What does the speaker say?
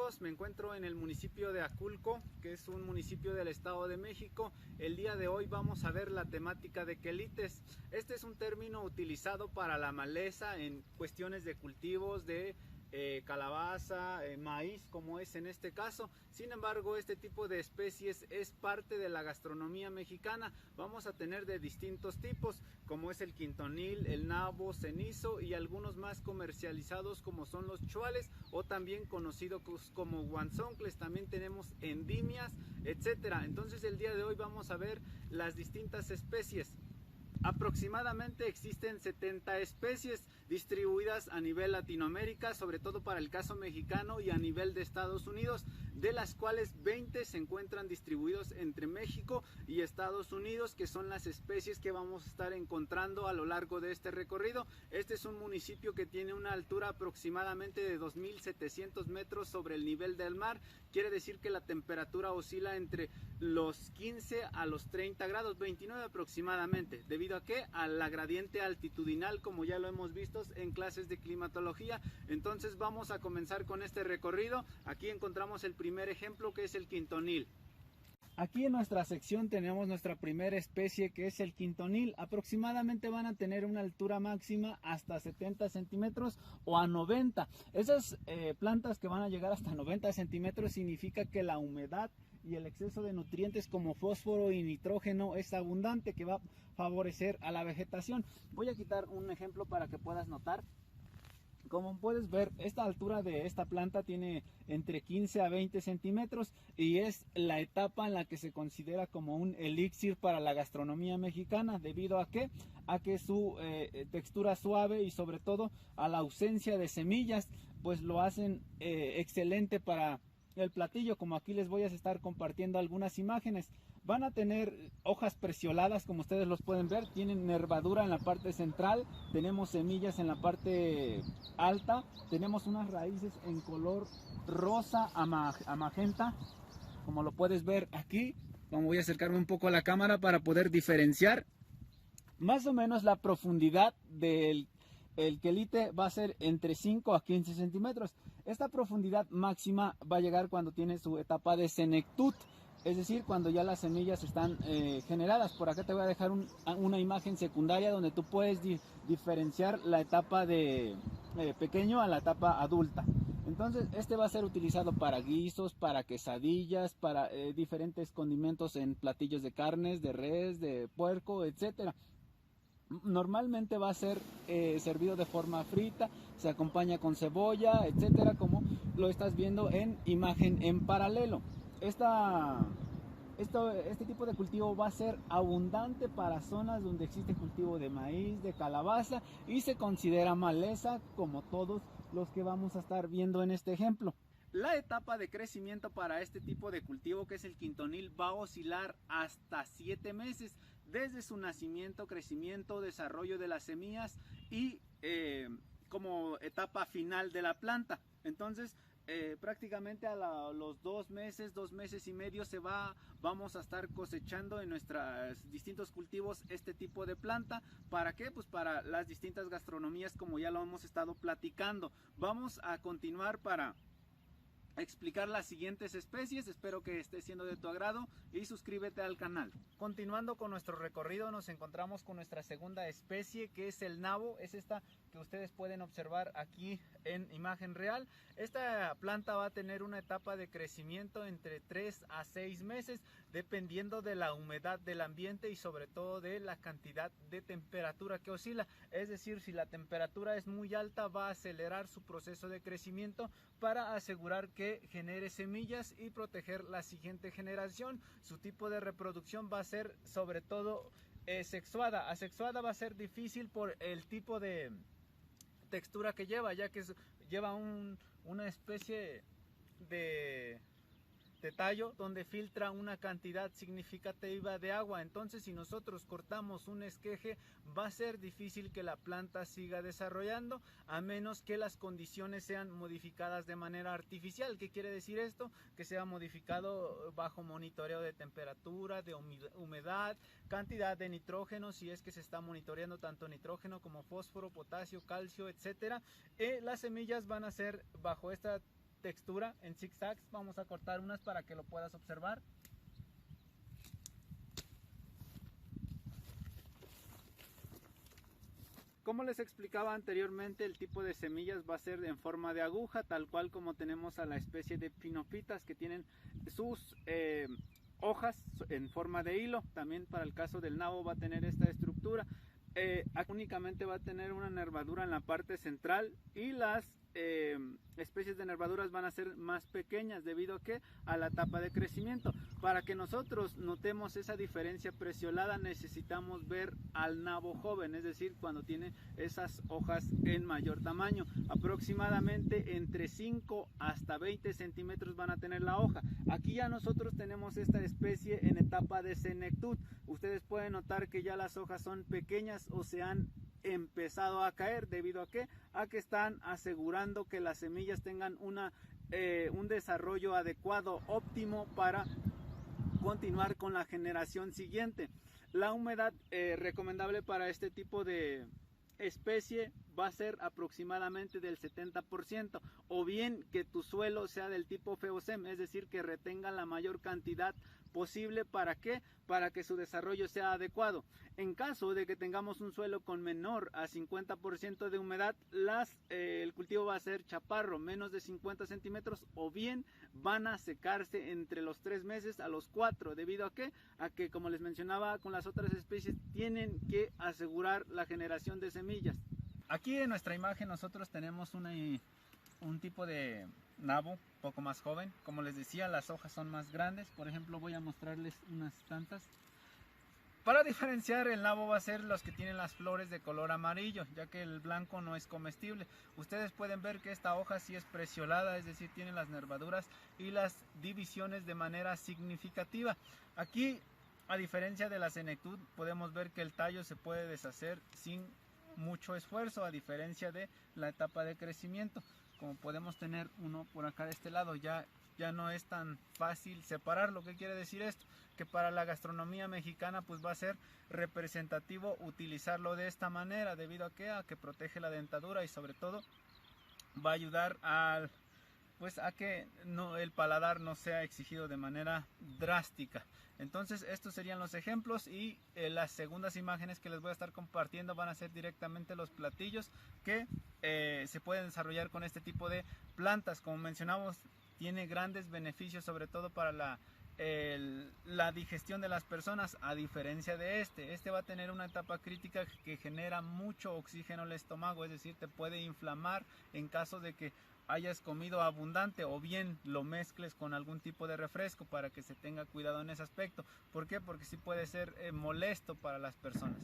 amigos, me encuentro en el municipio de Aculco, que es un municipio del Estado de México. El día de hoy vamos a ver la temática de quelites. Este es un término utilizado para la maleza en cuestiones de cultivos de calabaza, maíz, como es en este caso. Sin embargo, este tipo de especies es parte de la gastronomía mexicana. Vamos a tener de distintos tipos, como es el quintonil, el nabo, cenizo y algunos más comercializados como son los chuales o también conocidos como guanzoncles. También tenemos endimias, etcétera. Entonces el día de hoy vamos a ver las distintas especies. Aproximadamente existen 70 especies distribuidas a nivel Latinoamérica, sobre todo para el caso mexicano, y a nivel de Estados Unidos, de las cuales 20 se encuentran distribuidos entre México y Estados Unidos, que son las especies que vamos a estar encontrando a lo largo de este recorrido. Este es un municipio que tiene una altura aproximadamente de 2.700 metros sobre el nivel del mar. Quiere decir que la temperatura oscila entre los 15 a los 30 grados, 29 aproximadamente. ¿Debido a qué? A la gradiente altitudinal, como ya lo hemos visto en clases de climatología. Entonces vamos a comenzar con este recorrido. Aquí encontramos el primer ejemplo, que es el quintonil. Aquí en nuestra sección tenemos nuestra primera especie, que es el quintonil. Aproximadamente van a tener una altura máxima hasta 70 centímetros o a 90. Esas plantas que van a llegar hasta 90 centímetros significa que la humedad y el exceso de nutrientes como fósforo y nitrógeno es abundante, que va a favorecer a la vegetación. Voy a quitar un ejemplo para que puedas notar. Como puedes ver, esta altura de esta planta tiene entre 15 a 20 centímetros y es la etapa en la que se considera como un elixir para la gastronomía mexicana. ¿Debido a qué? A que su textura suave y sobre todo a la ausencia de semillas, pues lo hacen excelente para el platillo. Como aquí les voy a estar compartiendo algunas imágenes. Van a tener hojas pecioladas, como ustedes los pueden ver. Tienen nervadura en la parte central. Tenemos semillas en la parte alta. Tenemos unas raíces en color rosa a magenta, como lo puedes ver aquí. Voy a acercarme un poco a la cámara para poder diferenciar. Más o menos la profundidad del quelite va a ser entre 5 a 15 centímetros. Esta profundidad máxima va a llegar cuando tiene su etapa de senectud, es decir, cuando ya las semillas están generadas. Por acá te voy a dejar una imagen secundaria donde tú puedes diferenciar la etapa de pequeño a la etapa adulta. Entonces este va a ser utilizado para guisos, para quesadillas, para diferentes condimentos en platillos de carnes, de res, de puerco, etcétera. Normalmente va a ser servido de forma frita, se acompaña con cebolla, etcétera, como lo estás viendo en imagen en paralelo. Este tipo de cultivo va a ser abundante para zonas donde existe cultivo de maíz, de calabaza, y se considera maleza, como todos los que vamos a estar viendo en este ejemplo. La etapa de crecimiento para este tipo de cultivo, que es el quintonil, va a oscilar hasta 7 meses, desde su nacimiento, crecimiento, desarrollo de las semillas y como etapa final de la planta. Entonces prácticamente a los 2 meses y medio vamos a estar cosechando en nuestros distintos cultivos este tipo de planta. ¿Para qué? Pues para las distintas gastronomías, como ya lo hemos estado platicando. Vamos a continuar para explicar las siguientes especies. Espero que esté siendo de tu agrado y suscríbete al canal. Continuando con nuestro recorrido, nos encontramos con nuestra segunda especie, que es el nabo. Es esta que ustedes pueden observar aquí en imagen real. Esta planta va a tener una etapa de crecimiento entre 3 a 6 meses, dependiendo de la humedad del ambiente y sobre todo de la cantidad de temperatura que oscila. Es decir, si la temperatura es muy alta, va a acelerar su proceso de crecimiento para asegurar que genere semillas y proteger la siguiente generación. Su tipo de reproducción va a ser sobre todo sexuada. Asexuada va a ser difícil por el tipo de textura que lleva, ya que lleva una especie de tallo donde filtra una cantidad significativa de agua. Entonces, si nosotros cortamos un esqueje, va a ser difícil que la planta siga desarrollando, a menos que las condiciones sean modificadas de manera artificial. ¿Qué quiere decir esto? Que sea modificado bajo monitoreo de temperatura, de humedad, cantidad de nitrógeno, si es que se está monitoreando tanto nitrógeno como fósforo, potasio, calcio, etcétera. Las semillas van a ser bajo esta textura en zigzags. Vamos a cortar unas para que lo puedas observar. Como les explicaba anteriormente, el tipo de semillas va a ser en forma de aguja, tal cual como tenemos a la especie de pinofitas que tienen sus hojas en forma de hilo. También para el caso del nabo va a tener esta estructura. Únicamente va a tener una nervadura en la parte central y las especies de nervaduras van a ser más pequeñas debido a la etapa de crecimiento. Para que nosotros notemos esa diferencia peciolada necesitamos ver al nabo joven, es decir, cuando tiene esas hojas en mayor tamaño. Aproximadamente entre 5 hasta 20 centímetros van a tener la hoja. Aquí ya nosotros tenemos esta especie en etapa de senectud. Ustedes pueden notar que ya las hojas son pequeñas o se han empezado a caer debido a que están asegurando que las semillas tengan un desarrollo adecuado, óptimo para continuar con la generación siguiente. La humedad recomendable para este tipo de especie va a ser aproximadamente del 70%, o bien que tu suelo sea del tipo FEOCEM, es decir, que retenga la mayor cantidad posible. ¿Para qué? Para que su desarrollo sea adecuado. En caso de que tengamos un suelo con menor a 50% de humedad, el cultivo va a ser chaparro, menos de 50 centímetros, o bien van a secarse entre los 3 meses a los 4, debido a que como les mencionaba con las otras especies, tienen que asegurar la generación de semillas. Aquí en nuestra imagen nosotros tenemos un tipo de nabo un poco más joven. Como les decía, las hojas son más grandes. Por ejemplo, voy a mostrarles unas tantas. Para diferenciar, el nabo va a ser los que tienen las flores de color amarillo, ya que el blanco no es comestible. Ustedes pueden ver que esta hoja sí es peciolada, es decir, tiene las nervaduras y las divisiones de manera significativa. Aquí, a diferencia de la senectud, podemos ver que el tallo se puede deshacer sin mucho esfuerzo, a diferencia de la etapa de crecimiento. Como podemos tener uno por acá de este lado, ya no es tan fácil separarlo. ¿Qué quiere decir esto? Que para la gastronomía mexicana pues va a ser representativo utilizarlo de esta manera, debido a que protege la dentadura y sobre todo va a ayudar a que el paladar no sea exigido de manera drástica. Entonces estos serían los ejemplos, y las segundas imágenes que les voy a estar compartiendo van a ser directamente los platillos que se pueden desarrollar con este tipo de plantas. Como mencionamos, tiene grandes beneficios, sobre todo para la digestión de las personas, a diferencia de este va a tener una etapa crítica que genera mucho oxígeno al estómago, es decir, te puede inflamar en caso de que hayas comido abundante, o bien lo mezcles con algún tipo de refresco, para que se tenga cuidado en ese aspecto. ¿Por qué? Porque sí puede ser molesto para las personas.